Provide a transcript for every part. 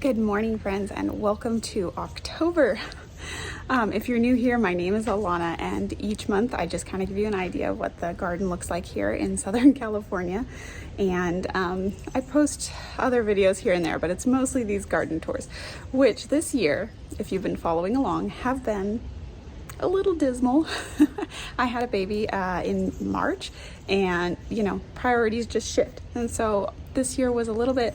Good morning, friends, and welcome to October. If you're new here, my name is Alana, and each month I just kind of give you an idea of what the garden looks like here in Southern California. And I post other videos here and there, but it's mostly these garden tours, which this year, if you've been following along, have been a little dismal. I had a baby in March, and priorities just shift. And so this year was a little bit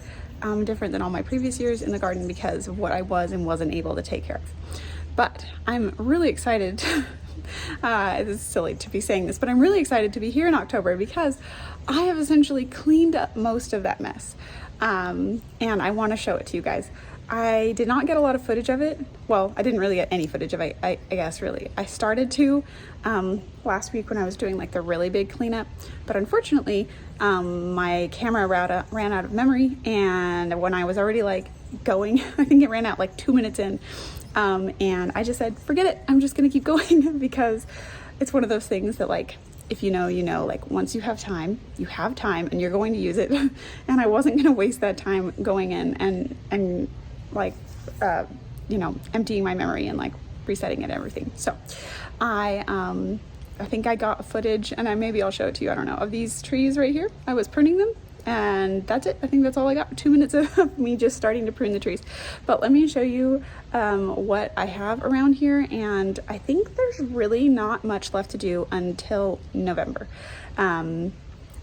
different than all my previous years in the garden because of what I was and wasn't able to take care of. But I'm really excited. It's silly to be saying this, but I'm really excited to be here in October because I have essentially cleaned up most of that mess. And I want to show it to you guys. I did not get a lot of footage of it. Well, I didn't really get any footage of it, I guess, really. I started to last week when I was doing like the really big cleanup, but unfortunately, my camera ran out of memory, and when I was already like going, I think it ran out like 2 minutes in, and I just said, forget it, I'm just gonna keep going because it's one of those things that like, if you know, like once you have time and you're going to use it. And I wasn't gonna waste that time going in and like, emptying my memory and like resetting it and everything. So I think I got footage, and maybe I'll show it to you, I don't know, of these trees right here. I was pruning them, and that's it. I think that's all I got. 2 minutes of me just starting to prune the trees. But let me show you what I have around here, and I think there's really not much left to do until November.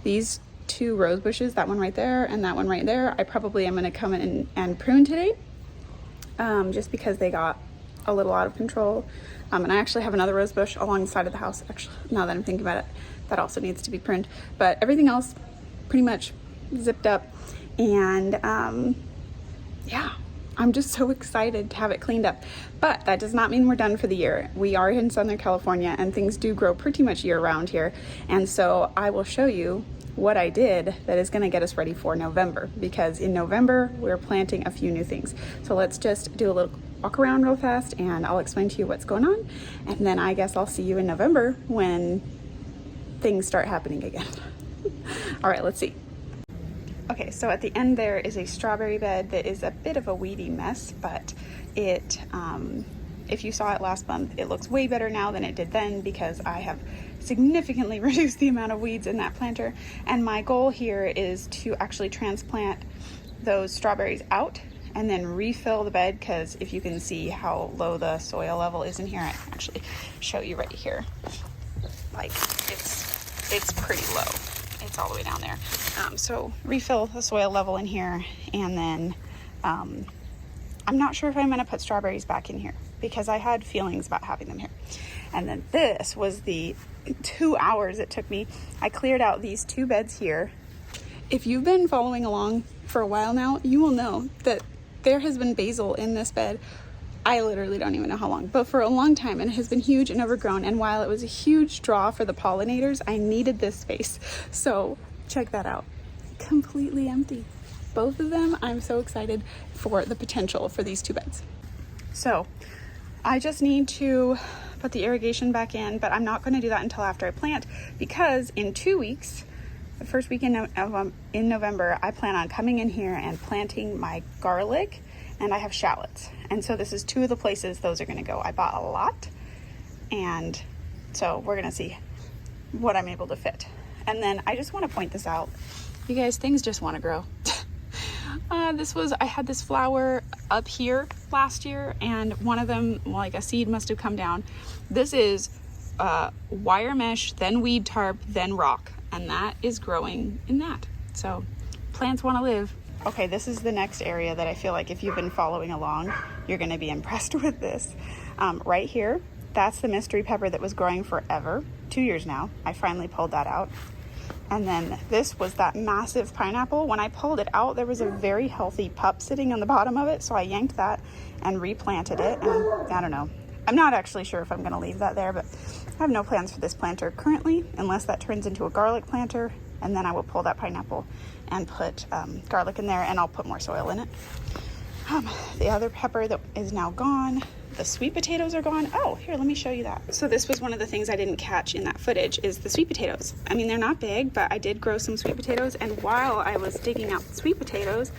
These two rose bushes, that one right there and that one right there, I probably am going to come in and prune today, just because they got a little out of control. And I actually have another rose bush along the side of the house, actually, now that I'm thinking about it, that also needs to be pruned. But everything else pretty much zipped up, and yeah, I'm just so excited to have it cleaned up. But that does not mean we're done for the year. We are in Southern California, and things do grow pretty much year round here, and so I will show you what I did that is going to get us ready for November, because in November we're planting a few new things. So let's just do a little walk around real fast, and I'll explain to you what's going on, and then I guess I'll see you in November when things start happening again. All right, let's see. Okay, so at the end there is a strawberry bed that is a bit of a weedy mess, but it, if you saw it last month, it looks way better now than it did then because I have significantly reduced the amount of weeds in that planter. And my goal here is to actually transplant those strawberries out and then refill the bed, because if you can see how low the soil level is in here, I can actually show you right here. Like it's pretty low. It's all the way down there. So refill the soil level in here, and then I'm not sure if I'm gonna put strawberries back in here because I had feelings about having them here. And then this was the 2 hours it took me. I cleared out these two beds here. If you've been following along for a while now, you will know that there has been basil in this bed. I literally don't even know how long, but for a long time, and it has been huge and overgrown. And while it was a huge draw for the pollinators, I needed this space. So check that out. Completely empty. Both of them, I'm so excited for the potential for these two beds. So I just need to put the irrigation back in, but I'm not going to do that until after I plant, because in 2 weeks, the first week in November, I plan on coming in here and planting my garlic, and I have shallots. And so this is two of the places those are going to go. I bought a lot, and so we're going to see what I'm able to fit. And then I just want to point this out. You guys, things just want to grow. I had this flower up here last year, and one of them, like a seed must have come down. This is wire mesh, then weed tarp, then rock, and that is growing in that. So plants want to live. Okay, this is the next area that I feel like if you've been following along, you're going to be impressed with this. Right here, that's the mystery pepper that was growing forever, 2 years now. I finally pulled that out. And then this was that massive pineapple. When I pulled it out, there was a very healthy pup sitting on the bottom of it, so I yanked that and replanted it. And I don't know, I'm not actually sure if I'm going to leave that there, but I have no plans for this planter currently, unless that turns into a garlic planter, and then I will pull that pineapple and put garlic in there, and I'll put more soil in it. The other pepper that is now gone. The sweet potatoes are gone. Oh, here, let me show you that. So this was one of the things I didn't catch in that footage, is the sweet potatoes. I mean, they're not big, but I did grow some sweet potatoes, and while I was digging out the sweet potatoes,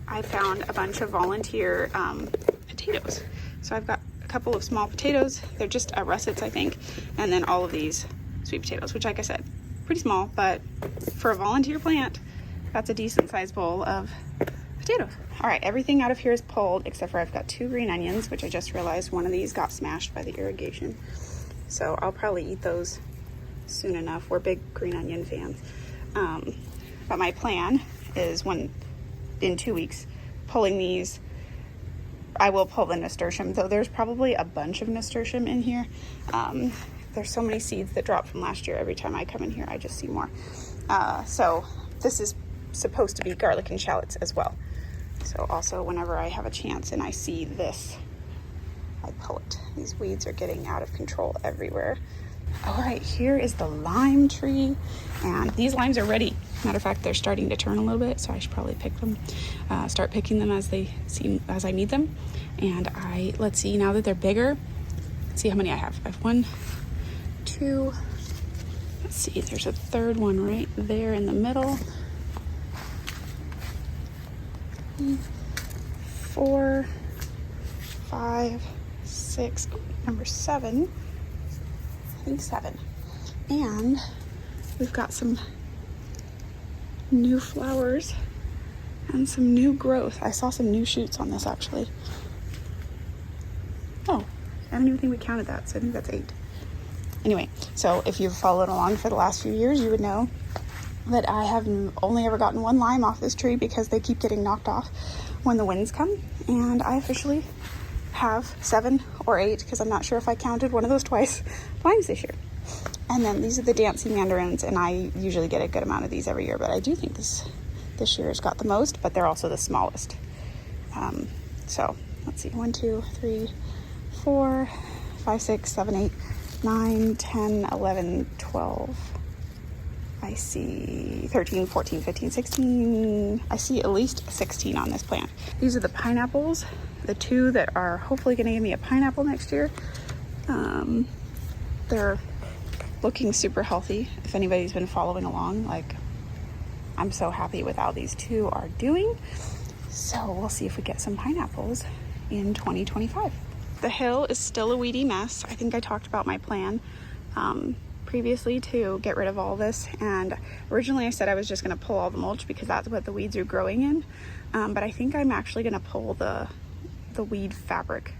I found a bunch of volunteer potatoes. So I've got a couple of small potatoes. They're just russets, I think. And then all of these sweet potatoes, which, like I said, pretty small, but for a volunteer plant, that's a decent sized bowl of potatoes. All right, everything out of here is pulled except for I've got 2 green onions, which I just realized one of these got smashed by the irrigation. So I'll probably eat those soon enough. We're big green onion fans. But my plan is in 2 weeks, pulling these. I will pull the nasturtium, though there's probably a bunch of nasturtium in here. There's so many seeds that drop from last year. Every time I come in here, I just see more. So this is supposed to be garlic and shallots as well. So also whenever I have a chance and I see this, I pull it. These weeds are getting out of control everywhere. All right, here is the lime tree, and these limes are ready. Matter of fact, they're starting to turn a little bit, so I should probably pick them. Start picking them as I need them. And let's see, now that they're bigger, let's see how many I have. I have 1, 2. Let's see, there's a third one right there in the middle. 4, 5, 6, number 7. I think 7. And we've got some new flowers and some new growth. I saw some new shoots on this actually. Oh, I don't even think we counted that, so I think that's 8. Anyway, so if you've followed along for the last few years, you would know that I have only ever gotten 1 lime off this tree because they keep getting knocked off when the winds come. And I officially have 7 or 8, because I'm not sure if I counted one of those twice, limes this year. And then these are the dancing mandarins, and I usually get a good amount of these every year, but I do think this year's got the most, but they're also the smallest. So let's see, 1, 2, 3, 4, 5, 6, 7, 8, 9, 10, 11, 12. I see 13, 14, 15, 16. I see at least 16 on this plant. These are the pineapples, the 2 that are hopefully going to give me a pineapple next year. They're looking super healthy. If anybody's been following along, like, I'm so happy with how these 2 are doing. So we'll see if we get some pineapples in 2025. The hill is still a weedy mess. I think I talked about my plan previously to get rid of all this, and originally I said I was just going to pull all the mulch because that's what the weeds are growing in, but I think I'm actually going to pull the weed fabric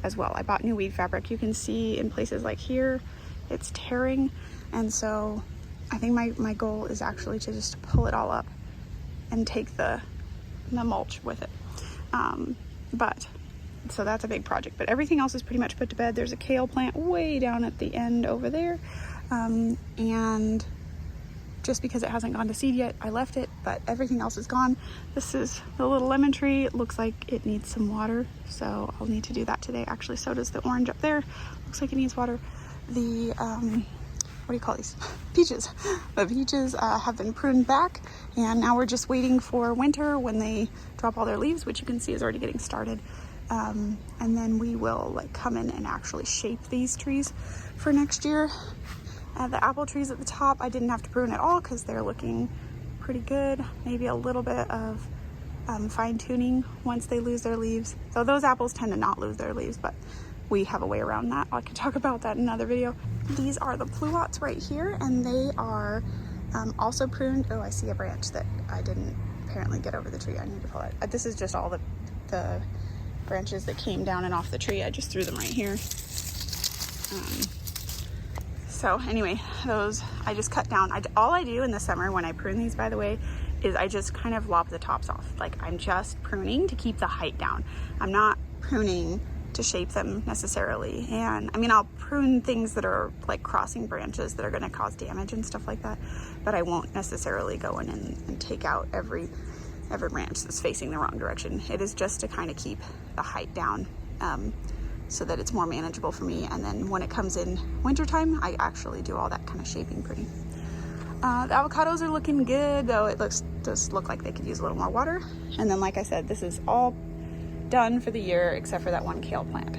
as well. I bought new weed fabric. You can see in places like here it's tearing, and so I think my goal is actually to just pull it all up and take the mulch with it. So that's a big project, but everything else is pretty much put to bed. There's a kale plant way down at the end over there. And just because it hasn't gone to seed yet, I left it, but everything else is gone. This is the little lemon tree. It looks like it needs some water, so I'll need to do that today. Actually, so does the orange up there. Looks like it needs water. The, what do you call these? Peaches. The peaches have been pruned back, and now we're just waiting for winter when they drop all their leaves, which you can see is already getting started. And then we will come in and actually shape these trees for next year. The apple trees at the top, I didn't have to prune at all because they're looking pretty good. Maybe a little bit of fine tuning once they lose their leaves. So those apples tend to not lose their leaves, but we have a way around that. I can talk about that in another video. These are the pluots right here, and they are also pruned. Oh, I see a branch that I didn't apparently get over the tree. I need to pull it. This is just all the branches that came down and off the tree. I just threw them right here. So anyway, those I just cut down. All I do in the summer when I prune these, by the way, is I just kind of lop the tops off. Like, I'm just pruning to keep the height down. I'm not pruning to shape them necessarily. And I mean, I'll prune things that are like crossing branches that are going to cause damage and stuff like that, but I won't necessarily go in and take out every branch that's facing the wrong direction. It is just to kind of keep the height down, so that it's more manageable for me. And then when it comes in wintertime, I actually do all that kind of shaping pruning. The avocados are looking good, though it does look like they could use a little more water. And then, like I said, this is all done for the year except for that one kale plant.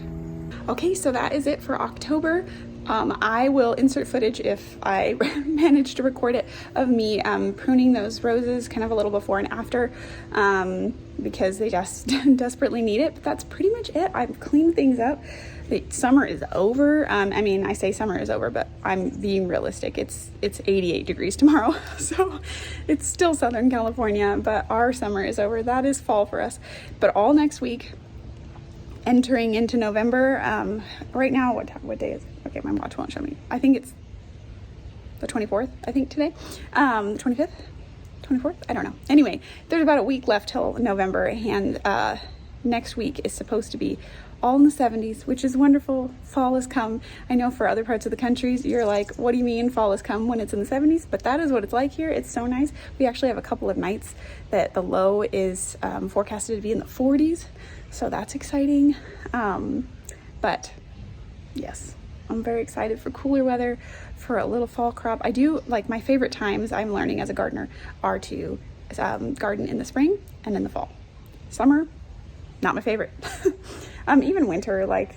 Okay, so that is it for October. I will insert footage if I manage to record it of me pruning those roses kind of a little before and after because they just desperately need it. But that's pretty much it. I've cleaned things up. The summer is over. I mean, I say summer is over, but I'm being realistic. It's 88 degrees tomorrow, so it's still Southern California, but our summer is over. That is fall for us. But all next week, entering into November, right now, what day is it? Okay, my watch won't show me. I think it's the 24th, I think today. The 25th? 24th? I don't know. Anyway, there's about a week left till November, and next week is supposed to be all in the 70s, which is wonderful. Fall has come. I know for other parts of the countries, you're like, what do you mean fall has come when it's in the 70s? But that is what it's like here. It's so nice. We actually have a couple of nights that the low is forecasted to be in the 40s. So that's exciting. But yes, I'm very excited for cooler weather, for a little fall crop. I do like my favorite times I'm learning as a gardener are to garden in the spring and in the fall. Summer, not my favorite. Even winter, like,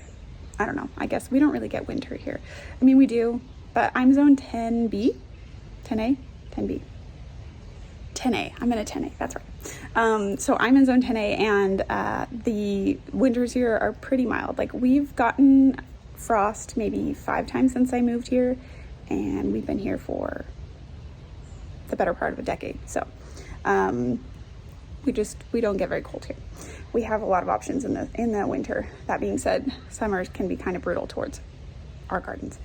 I don't know. I guess we don't really get winter here. I mean, we do, but I'm zone 10B, 10A, 10B. 10A. I'm in a 10A. That's right. So I'm in zone 10A, and the winters here are pretty mild. Like, we've gotten frost maybe 5 times since I moved here, and we've been here for the better part of a decade. So we don't get very cold here. We have a lot of options in the winter. That being said, summers can be kind of brutal towards our gardens.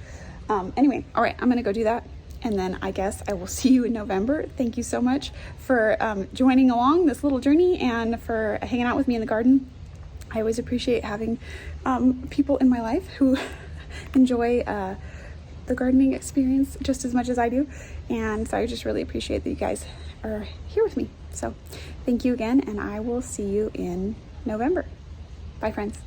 Anyway, all right, I'm gonna go do that. And then I guess I will see you in November. Thank you so much for joining along this little journey and for hanging out with me in the garden. I always appreciate having people in my life who enjoy the gardening experience just as much as I do. And so I just really appreciate that you guys are here with me. So thank you again, and I will see you in November. Bye, friends.